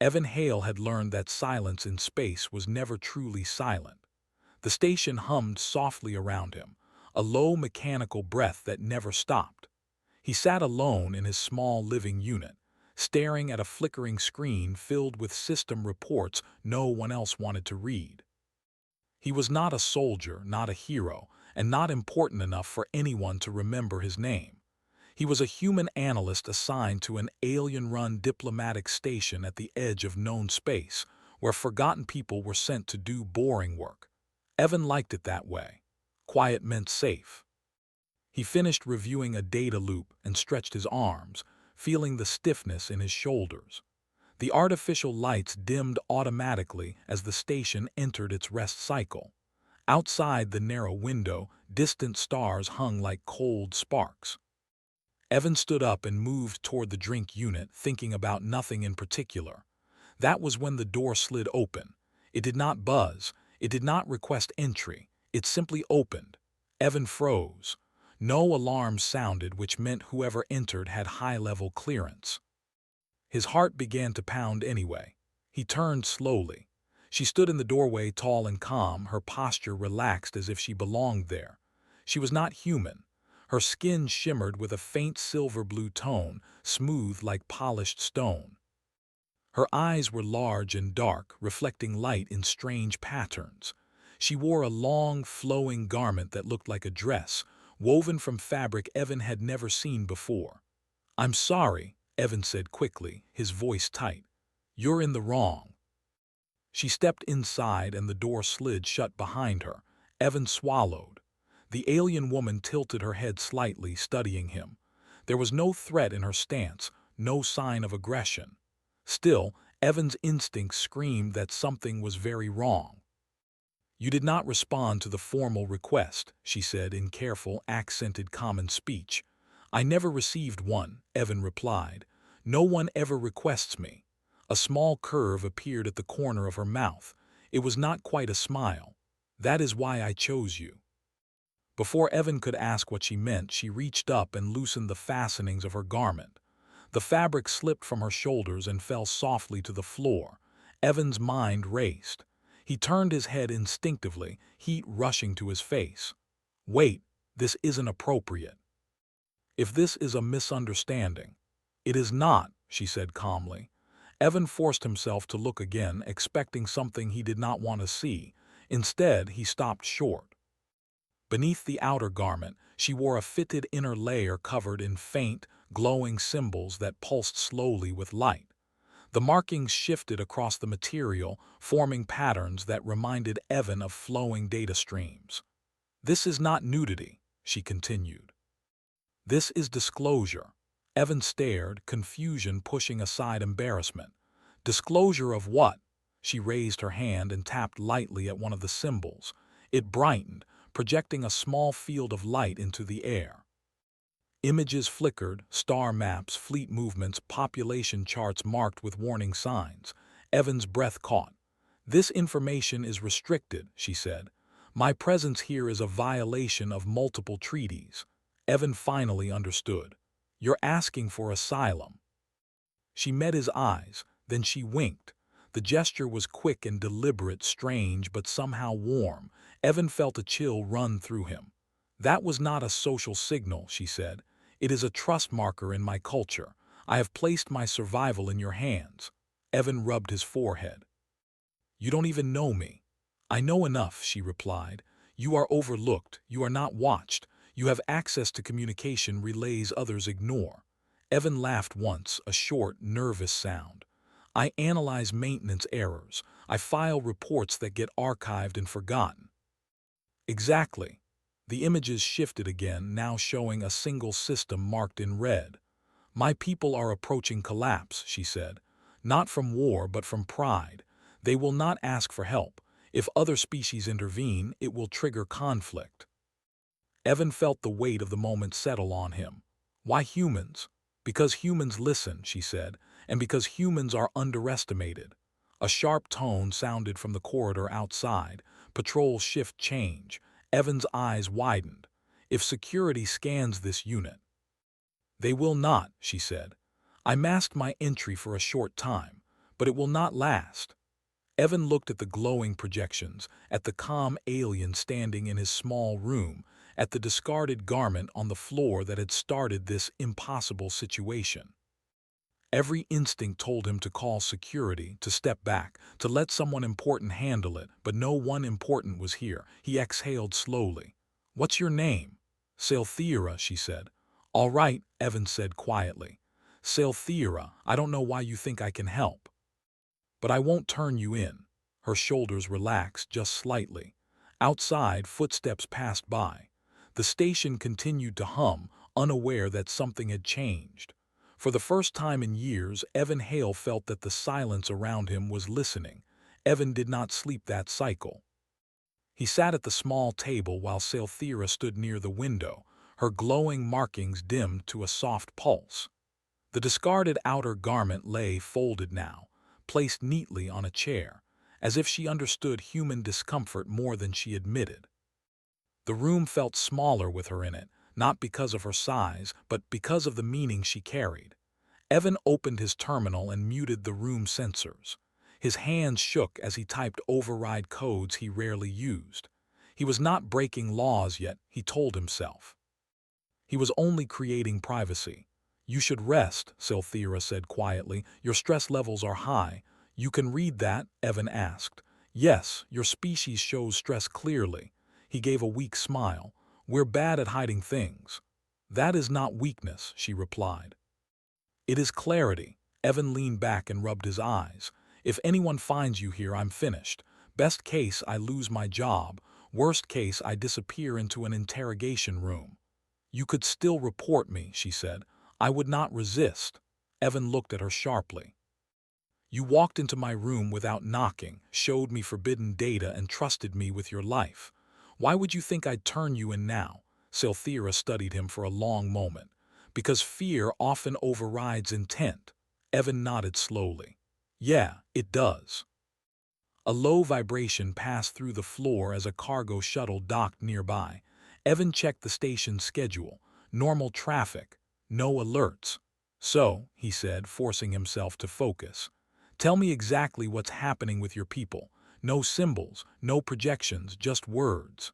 Evan Hale had learned that silence in space was never truly silent. The station hummed softly around him, a low mechanical breath that never stopped. He sat alone in his small living unit, staring at a flickering screen filled with system reports no one else wanted to read. He was not a soldier, not a hero, and not important enough for anyone to remember his name. He was a human analyst assigned to an alien-run diplomatic station at the edge of known space, where forgotten people were sent to do boring work. Evan liked it that way. Quiet meant safe. He finished reviewing a data loop and stretched his arms, feeling the stiffness in his shoulders. The artificial lights dimmed automatically as the station entered its rest cycle. Outside the narrow window, distant stars hung like cold sparks. Evan stood up and moved toward the drink unit, thinking about nothing in particular. That was when the door slid open. It did not buzz. It did not request entry. It simply opened. Evan froze. No alarm sounded, which meant whoever entered had high-level clearance. His heart began to pound anyway. He turned slowly. She stood in the doorway, tall and calm, her posture relaxed as if she belonged there. She was not human. Her skin shimmered with a faint silver-blue tone, smooth like polished stone. Her eyes were large and dark, reflecting light in strange patterns. She wore a long, flowing garment that looked like a dress, woven from fabric Evan had never seen before. "I'm sorry," Evan said quickly, his voice tight. "You're in the wrong." She stepped inside and the door slid shut behind her. Evan swallowed. The alien woman tilted her head slightly, studying him. There was no threat in her stance, no sign of aggression. Still, Evan's instincts screamed that something was very wrong. "You did not respond to the formal request," she said in careful, accented common speech. "I never received one," Evan replied. "No one ever requests me." A small curve appeared at the corner of her mouth. It was not quite a smile. "That is why I chose you." Before Evan could ask what she meant, she reached up and loosened the fastenings of her garment. The fabric slipped from her shoulders and fell softly to the floor. Evan's mind raced. He turned his head instinctively, heat rushing to his face. "Wait, this isn't appropriate." "If this is a misunderstanding." "It is not," she said calmly. Evan forced himself to look again, expecting something he did not want to see. Instead, he stopped short. Beneath the outer garment, she wore a fitted inner layer covered in faint, glowing symbols that pulsed slowly with light. The markings shifted across the material, forming patterns that reminded Evan of flowing data streams. "This is not nudity," she continued. "This is disclosure." Evan stared, confusion pushing aside embarrassment. "Disclosure of what?" She raised her hand and tapped lightly at one of the symbols. It brightened, projecting a small field of light into the air. Images flickered, star maps, fleet movements, population charts marked with warning signs. Evan's breath caught. "This information is restricted," she said. "My presence here is a violation of multiple treaties." Evan finally understood. "You're asking for asylum." She met his eyes, then she winked. The gesture was quick and deliberate, strange but somehow warm. Evan felt a chill run through him. "That was not a social signal," she said. "It is a trust marker in my culture. I have placed my survival in your hands." Evan rubbed his forehead. "You don't even know me." "I know enough," she replied. "You are overlooked. You are not watched. You have access to communication relays others ignore." Evan laughed once, a short, nervous sound. "I analyze maintenance errors. I file reports that get archived and forgotten." "Exactly." The images shifted again, now showing a single system marked in red. "My people are approaching collapse," she said. "Not from war, but from pride. They will not ask for help. If other species intervene, it will trigger conflict." Evan felt the weight of the moment settle on him. "Why humans?" "Because humans listen," she said, "and because humans are underestimated." A sharp tone sounded from the corridor outside. Patrol shift change. Evan's eyes widened. "If security scans this unit." "They will not," she said. "I masked my entry for a short time. but it will not last. Evan looked at the glowing projections, at the calm alien standing in his small room, at the discarded garment on the floor that had started this impossible situation. Every instinct told him to call security, to step back, to let someone important handle it, but no one important was here. He exhaled slowly. "What's your name?" "Salthera," she said. "All right," Evan said quietly. "Salthera, I don't know why you think I can help. But I won't turn you in." Her shoulders relaxed just slightly. Outside, footsteps passed by. The station continued to hum, unaware that something had changed. For the first time in years, Evan Hale felt that the silence around him was listening. Evan did not sleep that cycle. He sat at the small table while Salthera stood near the window, her glowing markings dimmed to a soft pulse. The discarded outer garment lay folded now, placed neatly on a chair, as if she understood human discomfort more than she admitted. The room felt smaller with her in it, not because of her size, but because of the meaning she carried. Evan opened his terminal and muted the room sensors. His hands shook as he typed override codes he rarely used. He was not breaking laws yet, he told himself. He was only creating privacy. "You should rest," Salthera said quietly. "Your stress levels are high." "You can read that?" Evan asked. "Yes, your species shows stress clearly." He gave a weak smile. "We're bad at hiding things." "That is not weakness," she replied. "It is clarity." Evan leaned back and rubbed his eyes. "If anyone finds you here, I'm finished. Best case, I lose my job. Worst case, I disappear into an interrogation room." "You could still report me," she said. "I would not resist." Evan looked at her sharply. "You walked into my room without knocking, showed me forbidden data, and trusted me with your life. Why would you think I'd turn you in now?" Salthera studied him for a long moment. "Because fear often overrides intent." Evan nodded slowly. "Yeah, it does." A low vibration passed through the floor as a cargo shuttle docked nearby. Evan checked the station's schedule. Normal traffic. No alerts. "So," he said, forcing himself to focus, "tell me exactly what's happening with your people. No symbols, no projections, just words."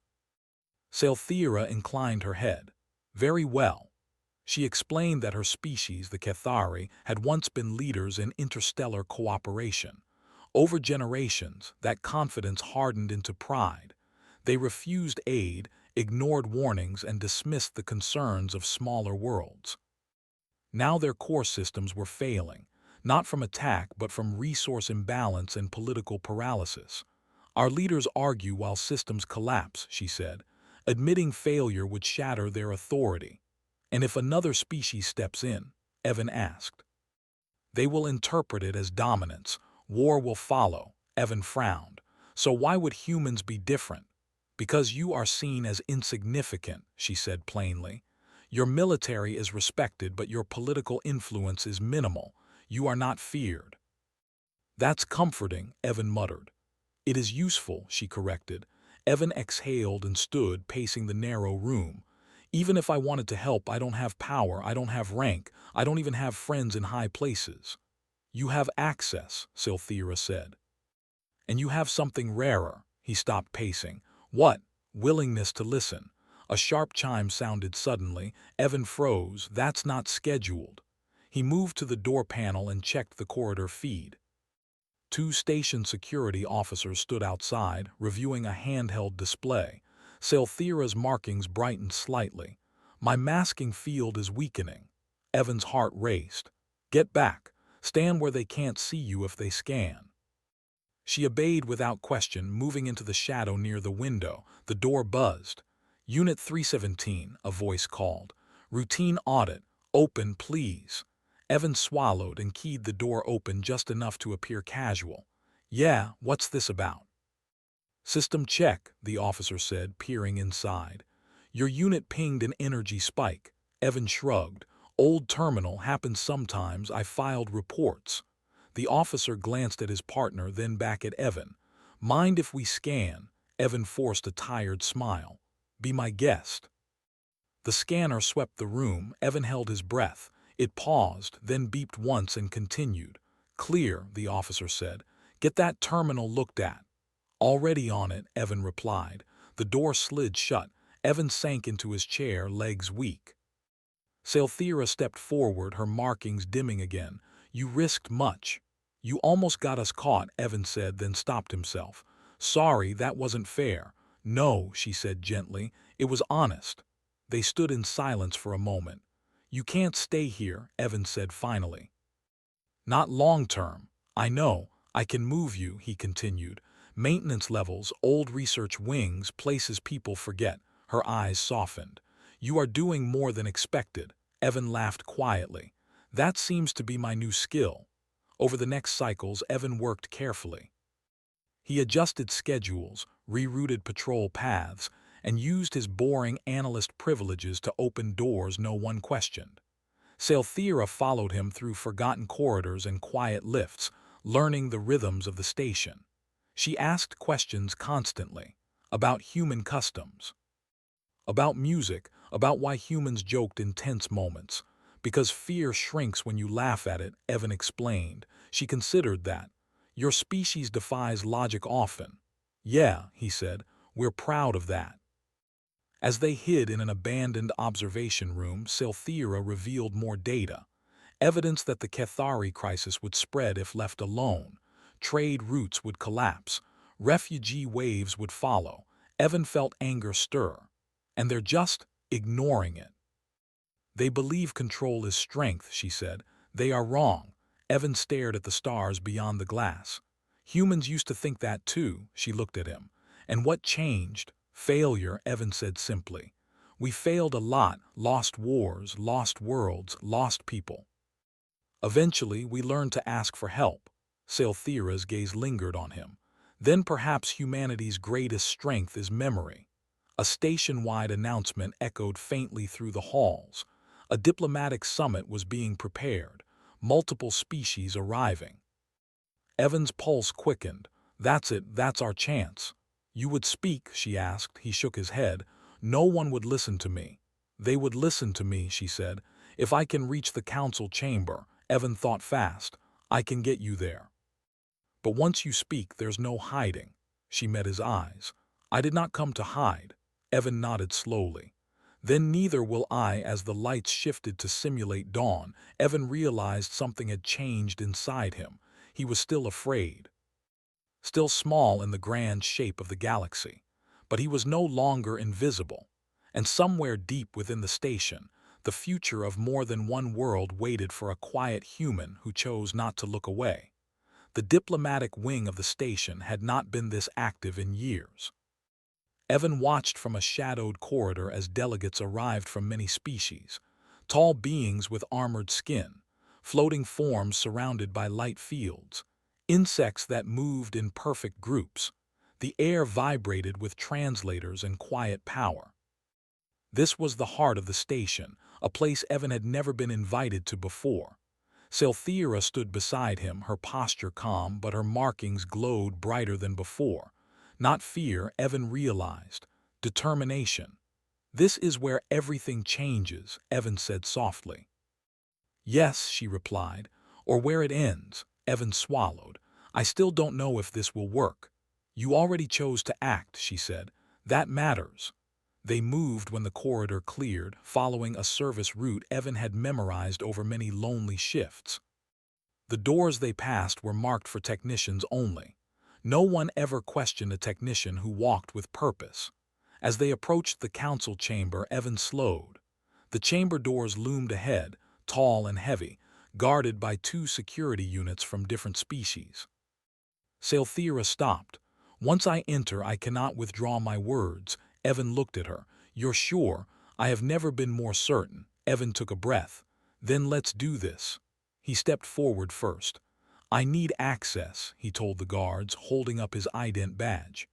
Salthera inclined her head. "Very well." She explained that her species, the Cathari, had once been leaders in interstellar cooperation. Over generations, that confidence hardened into pride. They refused aid, ignored warnings, and dismissed the concerns of smaller worlds. Now their core systems were failing, not from attack but from resource imbalance and political paralysis. "Our leaders argue while systems collapse," she said. "Admitting failure would shatter their authority." "And if another species steps in?" Evan asked. "They will interpret it as dominance. War will follow." Evan frowned. "So why would humans be different?" "Because you are seen as insignificant," she said plainly. "Your military is respected, but your political influence is minimal. You are not feared." "That's comforting," Evan muttered. "It is useful," she corrected. Evan exhaled and stood, pacing the narrow room. "Even if I wanted to help, I don't have power, I don't have rank, I don't even have friends in high places." "You have access," Salthera said. "And you have something rarer." He stopped pacing. "What?" "Willingness to listen." A sharp chime sounded suddenly. Evan froze. "That's not scheduled." He moved to the door panel and checked the corridor feed. Two station security officers stood outside, reviewing a handheld display. Salthera's markings brightened slightly. "My masking field is weakening." Evan's heart raced. "Get back. Stand where they can't see you if they scan." She obeyed without question, moving into the shadow near the window. The door buzzed. "Unit 317, a voice called. "Routine audit. Open, please." Evan swallowed and keyed the door open just enough to appear casual. "Yeah, what's this about?" "System check," the officer said, peering inside. "Your unit pinged an energy spike." Evan shrugged. "Old terminal, happens sometimes. I filed reports." The officer glanced at his partner, then back at Evan. "Mind if we scan?" Evan forced a tired smile. "Be my guest." The scanner swept the room. Evan held his breath. It paused, then beeped once and continued. Clear, the officer said. Get that terminal looked at. Already on it, Evan replied. The door slid shut. Evan sank into his chair, legs weak. Salthera stepped forward, her markings dimming again. You risked much. You almost got us caught, Evan said, then stopped himself. Sorry, that wasn't fair. No, she said gently. It was honest. They stood in silence for a moment. You can't stay here, Evan said finally. Not long term. I know. I can move you, he continued. Maintenance levels, old research wings, places people forget. Her eyes softened. You are doing more than expected. Evan laughed quietly. That seems to be my new skill. Over the next cycles, Evan worked carefully. He adjusted schedules, rerouted patrol paths, and used his boring analyst privileges to open doors no one questioned. Salthera followed him through forgotten corridors and quiet lifts, learning the rhythms of the station. She asked questions constantly, about human customs, about music, about why humans joked in tense moments. Because fear shrinks when you laugh at it, Evan explained. She considered that. Your species defies logic often. Yeah, he said, we're proud of that. As they hid in an abandoned observation room, Salthera revealed more data. Evidence that the Cathari crisis would spread if left alone. Trade routes would collapse. Refugee waves would follow. Evan felt anger stir. And they're just ignoring it. They believe control is strength, she said. They are wrong. Evan stared at the stars beyond the glass. Humans used to think that too, she looked at him. And what changed? Failure, Evan said simply. We failed a lot, lost wars, lost worlds, lost people. Eventually, we learned to ask for help. Salthera's gaze lingered on him. Then perhaps humanity's greatest strength is memory. A station-wide announcement echoed faintly through the halls. A diplomatic summit was being prepared, multiple species arriving. Evan's pulse quickened. That's it, that's our chance. You would speak, she asked. He shook his head. No one would listen to me. They would listen to me, she said. If I can reach the council chamber, Evan thought fast. I can get you there. But once you speak, there's no hiding. She met his eyes. I did not come to hide. Evan nodded slowly. Then neither will I. As the lights shifted to simulate dawn, Evan realized something had changed inside him. He was still afraid. Still small in the grand shape of the galaxy. But he was no longer invisible. And somewhere deep within the station, the future of more than one world waited for a quiet human who chose not to look away. The diplomatic wing of the station had not been this active in years. Evan watched from a shadowed corridor as delegates arrived from many species, tall beings with armored skin, floating forms surrounded by light fields, insects that moved in perfect groups. The air vibrated with translators and quiet power. This was the heart of the station, a place Evan had never been invited to before. Salthera stood beside him, her posture calm, but her markings glowed brighter than before. Not fear, Evan realized. Determination. This is where everything changes, Evan said softly. Yes, she replied. Or where it ends, Evan swallowed. I still don't know if this will work. You already chose to act, she said. That matters. They moved when the corridor cleared, following a service route Evan had memorized over many lonely shifts. The doors they passed were marked for technicians only. No one ever questioned a technician who walked with purpose. As they approached the council chamber, Evan slowed. The chamber doors loomed ahead, tall and heavy, guarded by 2 security units from different species. Salthera stopped. Once I enter, I cannot withdraw my words. Evan looked at her. You're sure? I have never been more certain. Evan took a breath. Then let's do this. He stepped forward first. I need access, he told the guards, holding up his ident badge.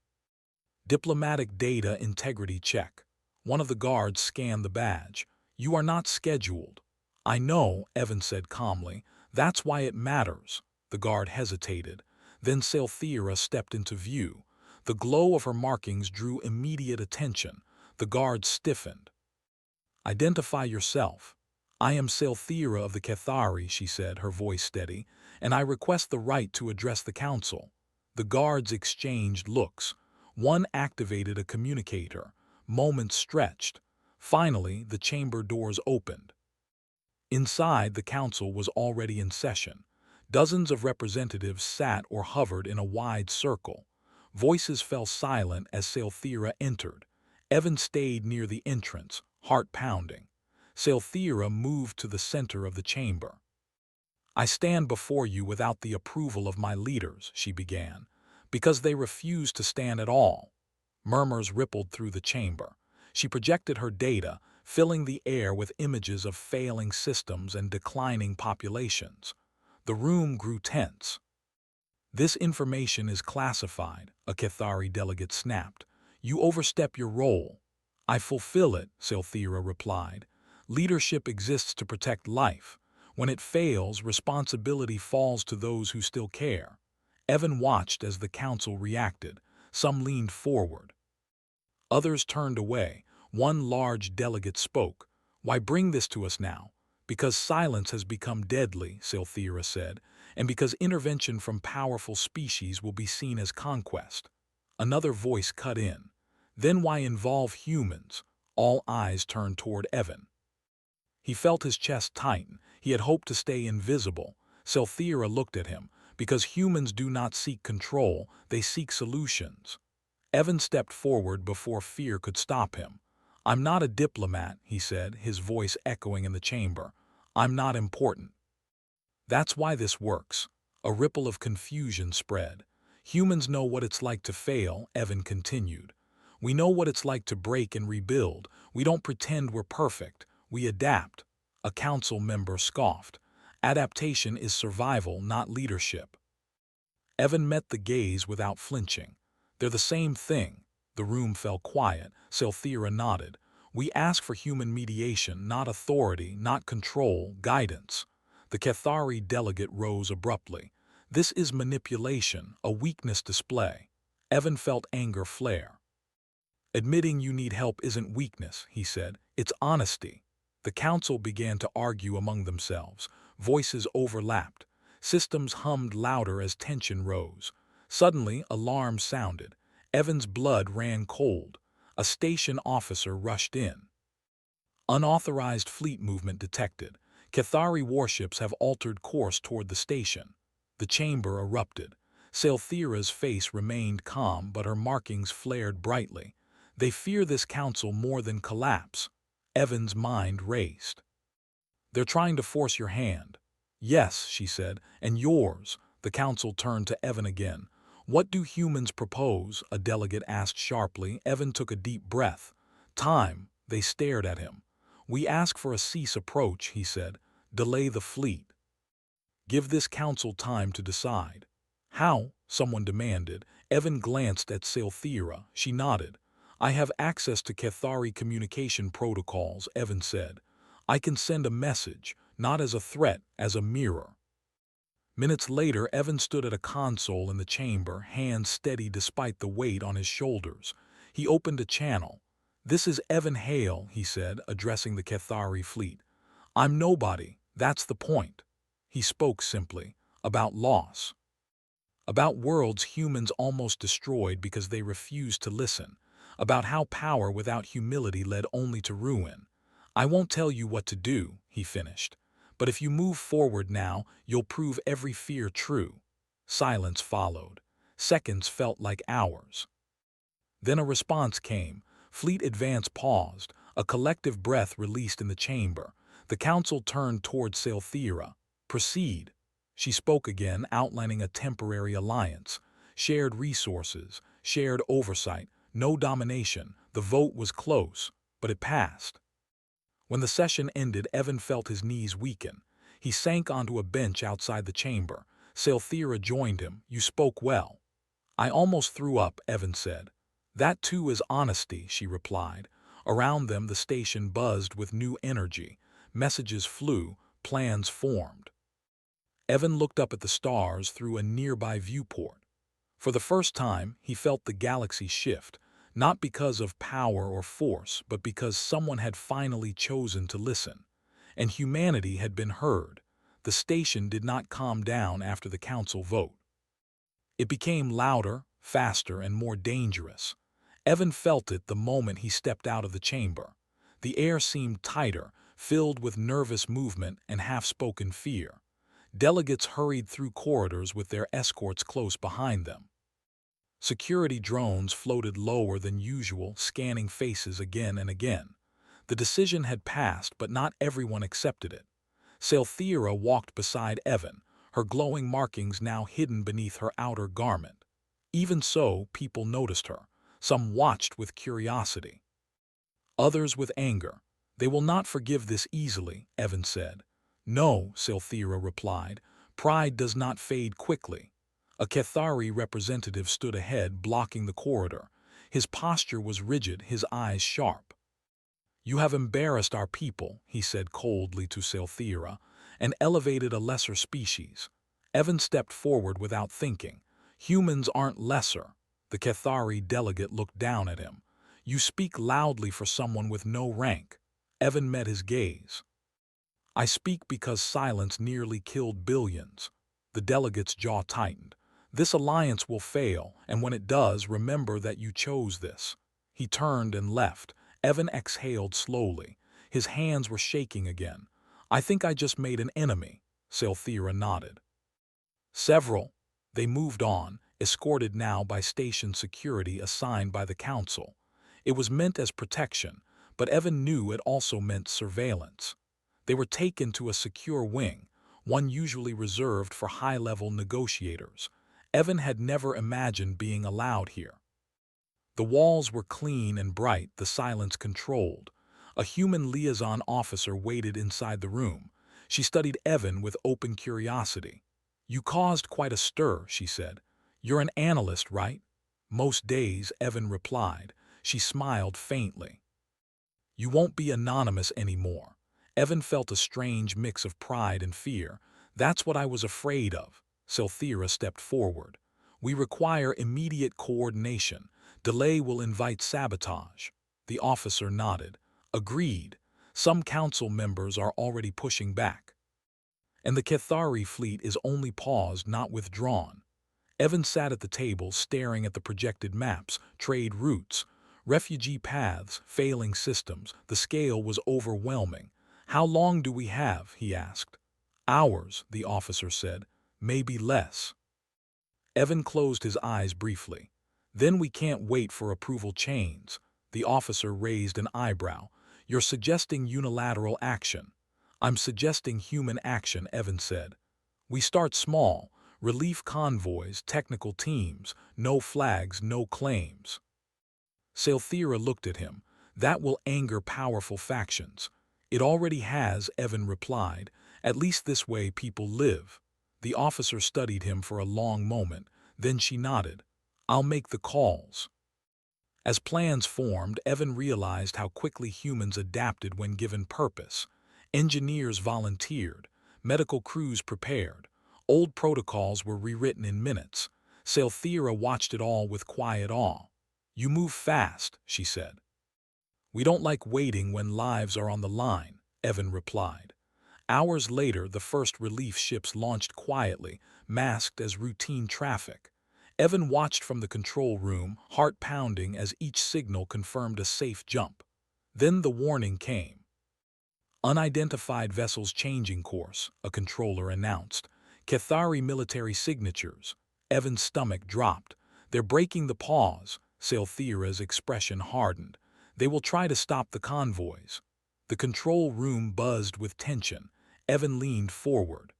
Diplomatic data integrity check. One of the guards scanned the badge. You are not scheduled. I know, Evan said calmly. That's why it matters. The guard hesitated. Then Salthera stepped into view. The glow of her markings drew immediate attention. The guard stiffened. Identify yourself. I am Salthera of the Cathari, she said, her voice steady. and I request the right to address the council." The guards exchanged looks. One activated a communicator. Moments stretched. Finally, the chamber doors opened. Inside, the council was already in session. Dozens of representatives sat or hovered in a wide circle. Voices fell silent as Salthira entered. Evan stayed near the entrance, heart pounding. Salthira moved to the center of the chamber. "I stand before you without the approval of my leaders," she began, "because they refuse to stand at all." Murmurs rippled through the chamber. She projected her data, filling the air with images of failing systems and declining populations. The room grew tense. "This information is classified," a Cathari delegate snapped. "You overstep your role." "I fulfill it," Salthira replied. "Leadership exists to protect life. When it fails, responsibility falls to those who still care." Evan watched as the council reacted. Some leaned forward. Others turned away. One large delegate spoke. "Why bring this to us now?" "Because silence has become deadly," Salthira said, "and because intervention from powerful species will be seen as conquest." Another voice cut in. "Then why involve humans?" All eyes turned toward Evan. He felt his chest tighten. He had hoped to stay invisible. Salthira looked at him. "Because humans do not seek control, they seek solutions." Evan stepped forward before fear could stop him. "I'm not a diplomat," he said, his voice echoing in the chamber. "I'm not important." "That's why this works." A ripple of confusion spread. "Humans know what it's like to fail," Evan continued. "We know what it's like to break and rebuild. We don't pretend we're perfect. We adapt." A council member scoffed. "Adaptation is survival, not leadership." Evan met the gaze without flinching. "They're the same thing." The room fell quiet. Salthira nodded. "We ask for human mediation, not authority, not control, guidance." The Cathari delegate rose abruptly. "This is manipulation, a weakness display." Evan felt anger flare. "Admitting you need help isn't weakness," he said. "It's honesty." The council began to argue among themselves. Voices overlapped. Systems hummed louder as tension rose. Suddenly, alarms sounded. Evan's blood ran cold. A station officer rushed in. "Unauthorized fleet movement detected. Cathari warships have altered course toward the station." The chamber erupted. Salthira's face remained calm, but her markings flared brightly. "They fear this council more than collapse." Evan's mind raced. "They're trying to force your hand." "Yes," she said, "and yours." The council turned to Evan again. "What do humans propose?" a delegate asked sharply. Evan took a deep breath. "Time." They stared at him. "We ask for a cease approach," he said. "Delay the fleet. Give this council time to decide." "How?" someone demanded. Evan glanced at Salthira. She nodded. "I have access to Cathari communication protocols," Evan said. "I can send a message, not as a threat, as a mirror." Minutes later, Evan stood at a console in the chamber, hands steady despite the weight on his shoulders. He opened a channel. "This is Evan Hale," he said, addressing the Cathari fleet. "I'm nobody. That's the point." He spoke simply. About loss. About worlds humans almost destroyed because they refused to listen. About how power without humility led only to ruin. "I won't tell you what to do," he finished. "But if you move forward now, you'll prove every fear true." Silence followed. Seconds felt like hours. Then a response came. Fleet Advance paused. A collective breath released in the chamber. The council turned toward Salthira. "Proceed." She spoke again, outlining a temporary alliance. Shared resources, shared oversight, no domination. The vote was close, but it passed. When the session ended, Evan felt his knees weaken. He sank onto a bench outside the chamber. Salthira joined him. "You spoke well." "I almost threw up," Evan said. "That too is honesty," she replied. Around them the station buzzed with new energy. Messages flew, plans formed. Evan looked up at the stars through a nearby viewport. For the first time, he felt the galaxy shift, not because of power or force, but because someone had finally chosen to listen. And humanity had been heard. The the station did not calm down after the council vote. It became louder, faster, and more dangerous. Evan felt it the moment he stepped out of the chamber. The air seemed tighter, filled with nervous movement and half-spoken fear. Delegates hurried through corridors with their escorts close behind them. Security drones floated lower than usual, scanning faces again and again. The decision had passed, but not everyone accepted it. Salthira walked beside Evan, her glowing markings now hidden beneath her outer garment. Even so, people noticed her. Some watched with curiosity, others with anger. "They will not forgive this easily," Evan said. "No," Salthira replied. "Pride does not fade quickly." A Kethari representative stood ahead, blocking the corridor. His posture was rigid, his eyes sharp. "You have embarrassed our people," he said coldly to Salthira, "and elevated a lesser species." Evan stepped forward without thinking. "Humans aren't lesser." The Kethari delegate looked down at him. "You speak loudly for someone with no rank." Evan met his gaze. "I speak because silence nearly killed billions." The delegate's jaw tightened. "This alliance will fail, and when it does, remember that you chose this." He turned and left. Evan exhaled slowly. His hands were shaking again. "I think I just made an enemy." Salthira nodded. "Several." They moved on, escorted now by station security assigned by the council. It was meant as protection, but Evan knew it also meant surveillance. They were taken to a secure wing, one usually reserved for high-level negotiators. Evan had never imagined being allowed here. The walls were clean and bright, the silence controlled. A human liaison officer waited inside the room. She studied Evan with open curiosity. "You caused quite a stir," she said. "You're an analyst, right?" "Most days," Evan replied. She smiled faintly. "You won't be anonymous anymore." Evan felt a strange mix of pride and fear. "That's what I was afraid of." Salthira stepped forward. "We require immediate coordination. Delay will invite sabotage." The officer nodded. "Agreed. Some council members are already pushing back." "And the Kethari fleet is only paused, not withdrawn." Evan sat at the table, staring at the projected maps, trade routes, refugee paths, failing systems. The scale was overwhelming. "How long do we have?" he asked. "Hours," the officer said. "Maybe less." Evan closed his eyes briefly. "Then we can't wait for approval chains." The officer raised an eyebrow. "You're suggesting unilateral action." "I'm suggesting human action," Evan said. "We start small. Relief convoys, technical teams, no flags, no claims." Salthira looked at him. "That will anger powerful factions." "It already has," Evan replied. "At least this way people live." The officer studied him for a long moment. Then she nodded. "I'll make the calls." As plans formed, Evan realized how quickly humans adapted when given purpose. Engineers volunteered. Medical crews prepared. Old protocols were rewritten in minutes. Salthira watched it all with quiet awe. "You move fast," she said. "We don't like waiting when lives are on the line," Evan replied. Hours later, the first relief ships launched quietly, masked as routine traffic. Evan watched from the control room, heart pounding as each signal confirmed a safe jump. Then the warning came. "Unidentified vessels changing course," a controller announced. "Kethari military signatures." Evan's stomach dropped. "They're breaking the pause." Salthira's expression hardened. "They will try to stop the convoys." The control room buzzed with tension. Evan leaned forward.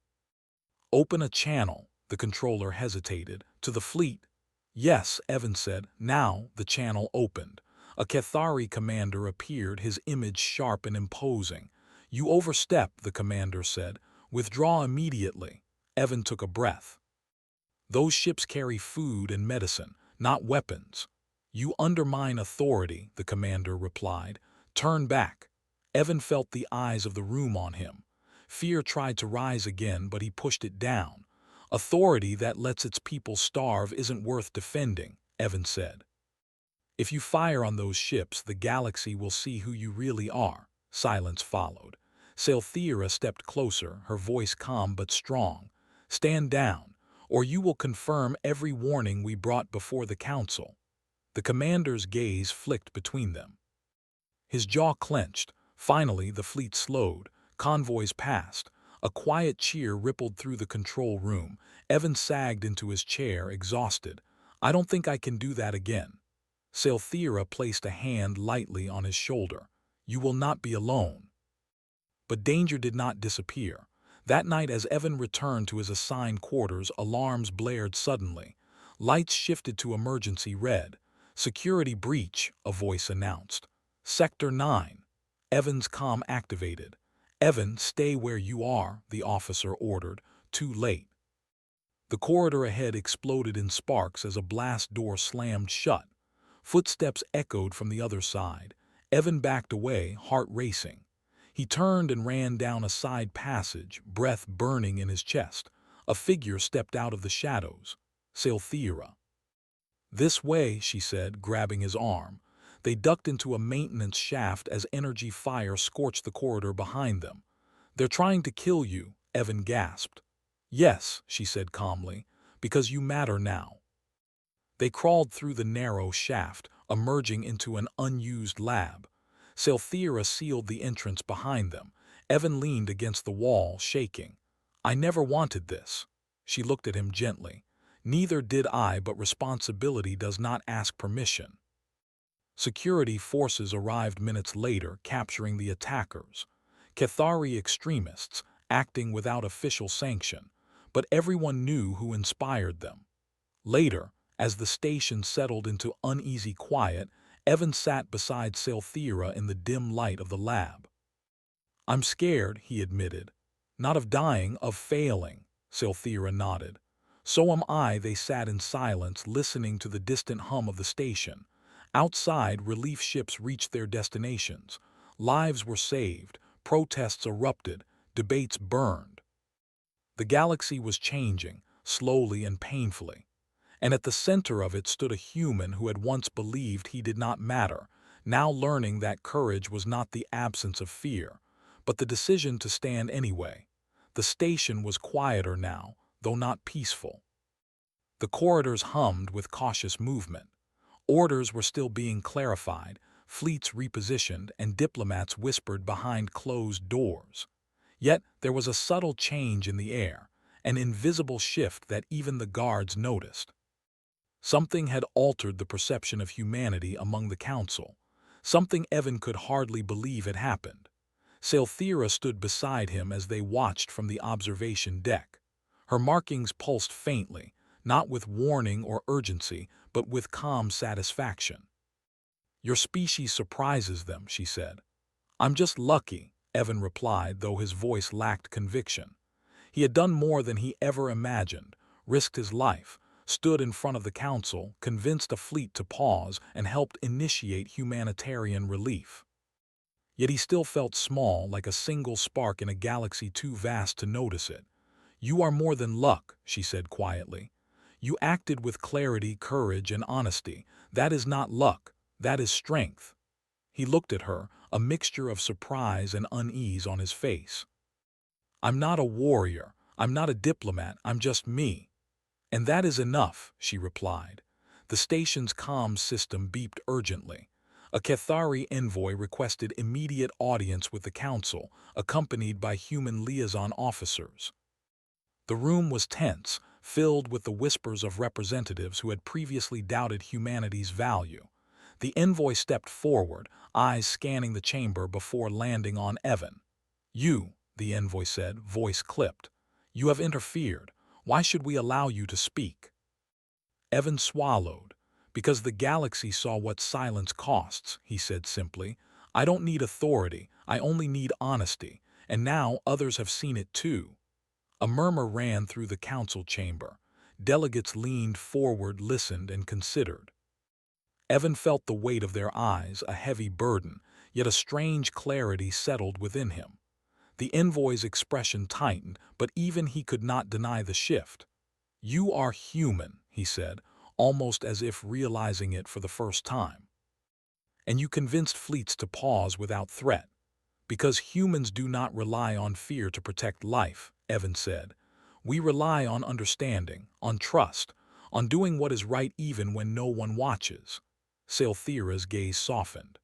"Open a channel." The controller hesitated. "To the fleet?" "Yes," Evan said. Now the channel opened. A Kethari commander appeared, his image sharp and imposing. "You overstep," the commander said. "Withdraw immediately." Evan took a breath. "Those ships carry food and medicine, not weapons." "You undermine authority," the commander replied. "Turn back." Evan felt the eyes of the room on him. Fear tried to rise again, but he pushed it down. "Authority that lets its people starve isn't worth defending," Evan said. "If you fire on those ships, the galaxy will see who you really are." Silence followed. Salthera stepped closer, her voice calm but strong. "Stand down, or you will confirm every warning we brought before the council." The commander's gaze flicked between them. His jaw clenched. Finally, the fleet slowed. Convoys passed. A quiet cheer rippled through the control room. Evan sagged into his chair, exhausted. "I don't think I can do that again." Salthera placed a hand lightly on his shoulder. "You will not be alone." But danger did not disappear. That night, as Evan returned to his assigned quarters, alarms blared suddenly. Lights shifted to emergency red. "Security breach," a voice announced. "Sector 9. Evan's comm activated. "Evan, stay where you are," the officer ordered. Too late. The corridor ahead exploded in sparks as a blast door slammed shut. Footsteps echoed from the other side. Evan backed away, heart racing. He turned and ran down a side passage, breath burning in his chest. A figure stepped out of the shadows. Salthera. "This way," she said, grabbing his arm. They ducked into a maintenance shaft as energy fire scorched the corridor behind them. "They're trying to kill you," Evan gasped. "Yes," she said calmly, "because you matter now." They crawled through the narrow shaft, emerging into an unused lab. Salthera sealed the entrance behind them. Evan leaned against the wall, shaking. "I never wanted this." She looked at him gently. "Neither did I, but responsibility does not ask permission." Security forces arrived minutes later, capturing the attackers. Cathari extremists, acting without official sanction. But everyone knew who inspired them. Later, as the station settled into uneasy quiet, Evan sat beside Salthera in the dim light of the lab. "I'm scared," he admitted. "Not of dying, of failing," Salthera nodded. "So am I." They sat in silence, listening to the distant hum of the station. Outside, relief ships reached their destinations. Lives were saved, protests erupted, debates burned. The galaxy was changing, slowly and painfully. And at the center of it stood a human who had once believed he did not matter, now learning that courage was not the absence of fear, but the decision to stand anyway. The station was quieter now, though not peaceful. The corridors hummed with cautious movement. Orders were still being clarified, fleets repositioned, and diplomats whispered behind closed doors. Yet there was a subtle change in the air, an invisible shift that even the guards noticed. Something had altered the perception of humanity among the council, something Evan could hardly believe had happened. Salthera stood beside him as they watched from the observation deck. Her markings pulsed faintly, not with warning or urgency, but with calm satisfaction. "Your species surprises them," she said. "I'm just lucky," Evan replied, though his voice lacked conviction. He had done more than he ever imagined, risked his life, stood in front of the council, convinced a fleet to pause, and helped initiate humanitarian relief. Yet he still felt small, like a single spark in a galaxy too vast to notice it. "You are more than luck," she said quietly. "You acted with clarity, courage, and honesty. That is not luck, that is strength." He looked at her, a mixture of surprise and unease on his face. "I'm not a warrior, I'm not a diplomat, I'm just me." "And that is enough," she replied. The station's comms system beeped urgently. A Cathari envoy requested immediate audience with the council, accompanied by human liaison officers. The room was tense, filled with the whispers of representatives who had previously doubted humanity's value. The envoy stepped forward, eyes scanning the chamber before landing on Evan. "You," the envoy said, voice clipped. "You have interfered. Why should we allow you to speak?" Evan swallowed. "Because the galaxy saw what silence costs," he said simply. "I don't need authority, I only need honesty, and now others have seen it too." A murmur ran through the council chamber. Delegates leaned forward, listened, and considered. Evan felt the weight of their eyes, a heavy burden, yet a strange clarity settled within him. The envoy's expression tightened, but even he could not deny the shift. "You are human," he said, almost as if realizing it for the first time. "And you convinced fleets to pause without threat. Because humans do not rely on fear to protect life, Evan said. We rely on understanding, on trust, on doing what is right even when no one watches. Salthira's gaze softened.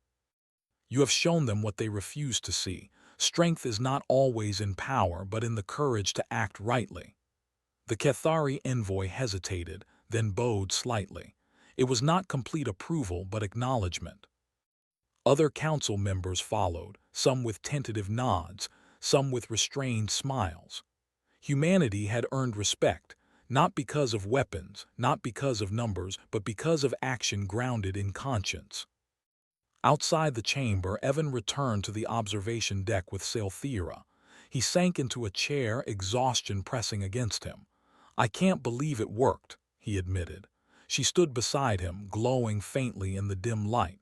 You have shown them what they refuse to see. Strength is not always in power, but in the courage to act rightly. The Cathari envoy hesitated, then bowed slightly. It was not complete approval, but acknowledgement. Other council members followed, some with tentative nods, some with restrained smiles. Humanity had earned respect, not because of weapons, not because of numbers, but because of action grounded in conscience. Outside the chamber, Evan returned to the observation deck with Salthira. He sank into a chair, exhaustion pressing against him. I can't believe it worked, he admitted. She stood beside him, glowing faintly in the dim light.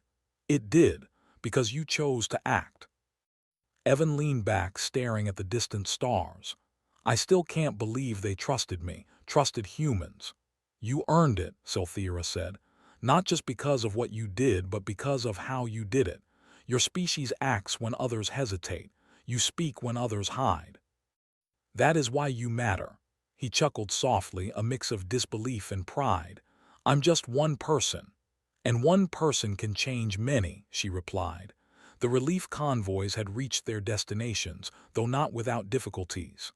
It did, because you chose to act. Evan leaned back, staring at the distant stars. I still can't believe they trusted me, trusted humans. You earned it, Salthira said. Not just because of what you did, but because of how you did it. Your species acts when others hesitate. You speak when others hide. That is why you matter. He chuckled softly, a mix of disbelief and pride. I'm just one person. And one person can change many, she replied. The relief convoys had reached their destinations, though not without difficulties.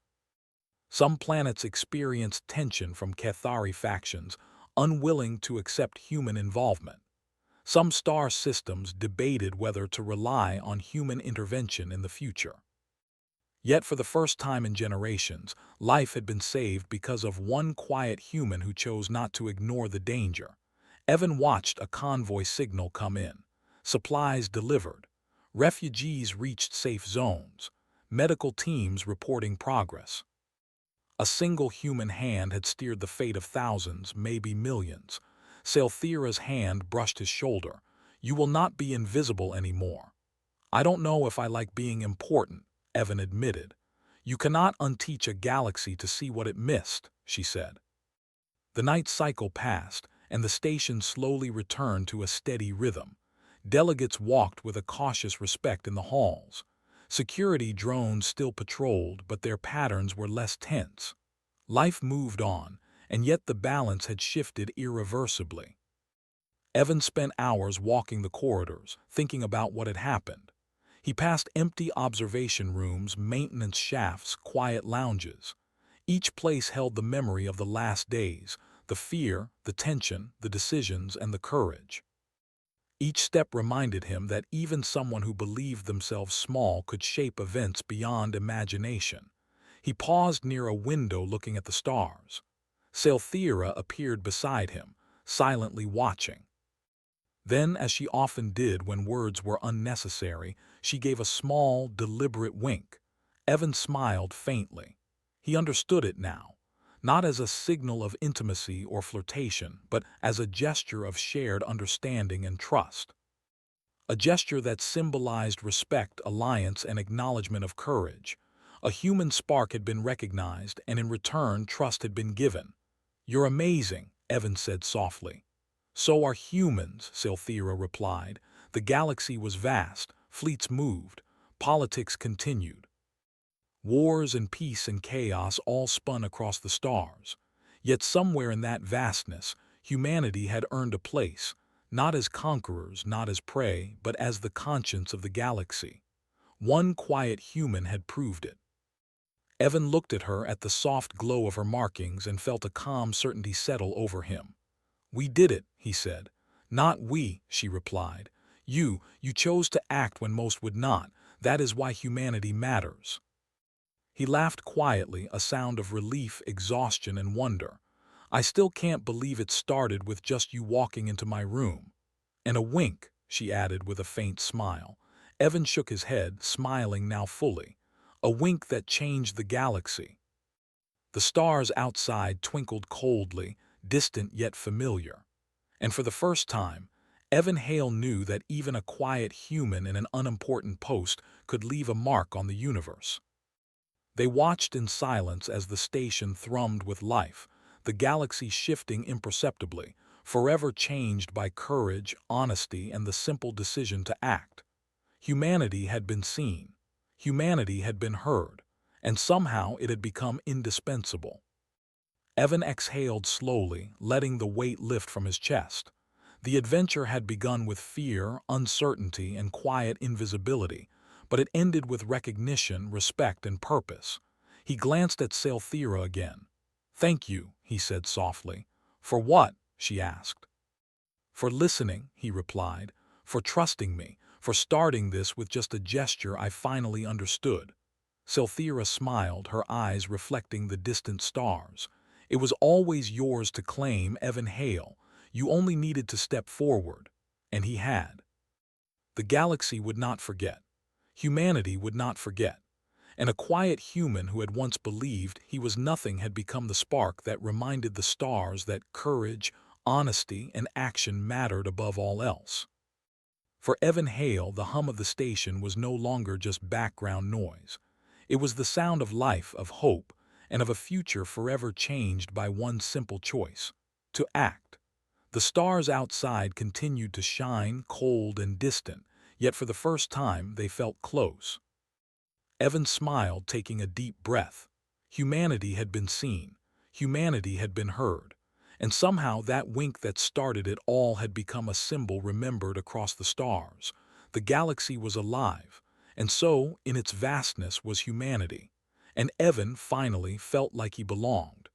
Some planets experienced tension from Cathari factions, unwilling to accept human involvement. Some star systems debated whether to rely on human intervention in the future. Yet for the first time in generations, life had been saved because of one quiet human who chose not to ignore the danger. Evan watched a convoy signal come in. Supplies delivered. Refugees reached safe zones. Medical teams reporting progress. A single human hand had steered the fate of thousands, maybe millions. Salthira's hand brushed his shoulder. You will not be invisible anymore. I don't know if I like being important, Evan admitted. You cannot unteach a galaxy to see what it missed, she said. The night cycle passed, and the station slowly returned to a steady rhythm. Delegates walked with a cautious respect in the halls. Security drones still patrolled, but their patterns were less tense. Life moved on, and yet the balance had shifted irreversibly. Evan spent hours walking the corridors, thinking about what had happened. He passed empty observation rooms, maintenance shafts, quiet lounges. Each place held the memory of the last days, the fear, the tension, the decisions, and the courage. Each step reminded him that even someone who believed themselves small could shape events beyond imagination. He paused near a window looking at the stars. Salthira appeared beside him, silently watching. Then, as she often did when words were unnecessary, she gave a small, deliberate wink. Evan smiled faintly. He understood it now, not as a signal of intimacy or flirtation, but as a gesture of shared understanding and trust. A gesture that symbolized respect, alliance, and acknowledgement of courage. A human spark had been recognized, and in return, trust had been given. You're amazing, Evan said softly. So are humans, Salthira replied. The galaxy was vast, fleets moved, politics continued. Wars and peace and chaos all spun across the stars. Yet somewhere in that vastness, humanity had earned a place, not as conquerors, not as prey, but as the conscience of the galaxy. One quiet human had proved it. Evan looked at her, at the soft glow of her markings, and felt a calm certainty settle over him. We did it, he said. Not we, she replied. You chose to act when most would not. That is why humanity matters. He laughed quietly, a sound of relief, exhaustion, and wonder. I still can't believe it started with just you walking into my room. And a wink, she added with a faint smile. Evan shook his head, smiling now fully. A wink that changed the galaxy. The stars outside twinkled coldly, distant yet familiar. And for the first time, Evan Hale knew that even a quiet human in an unimportant post could leave a mark on the universe. They watched in silence as the station thrummed with life, the galaxy shifting imperceptibly, forever changed by courage, honesty, and the simple decision to act. Humanity had been seen. Humanity had been heard, and somehow it had become indispensable. Evan exhaled slowly, letting the weight lift from his chest. The adventure had begun with fear, uncertainty, and quiet invisibility, but it ended with recognition, respect, and purpose. He glanced at Salthera again. "Thank you," he said softly. "For what?" she asked. "For listening," he replied. "For trusting me. For starting this with just a gesture I finally understood." Salthera smiled, her eyes reflecting the distant stars. "It was always yours to claim, Evan Hale. You only needed to step forward." And he had. The galaxy would not forget. Humanity would not forget. And a quiet human who had once believed he was nothing had become the spark that reminded the stars that courage, honesty, and action mattered above all else. For Evan Hale, the hum of the station was no longer just background noise. It was the sound of life, of hope, and of a future forever changed by one simple choice: to act. The stars outside continued to shine, cold and distant, yet for the first time they felt close. Evan smiled, taking a deep breath. Humanity had been seen. Humanity had been heard. And somehow that wink that started it all had become a symbol remembered across the stars. The galaxy was alive, and so, in its vastness, was humanity. And Evan finally felt like he belonged.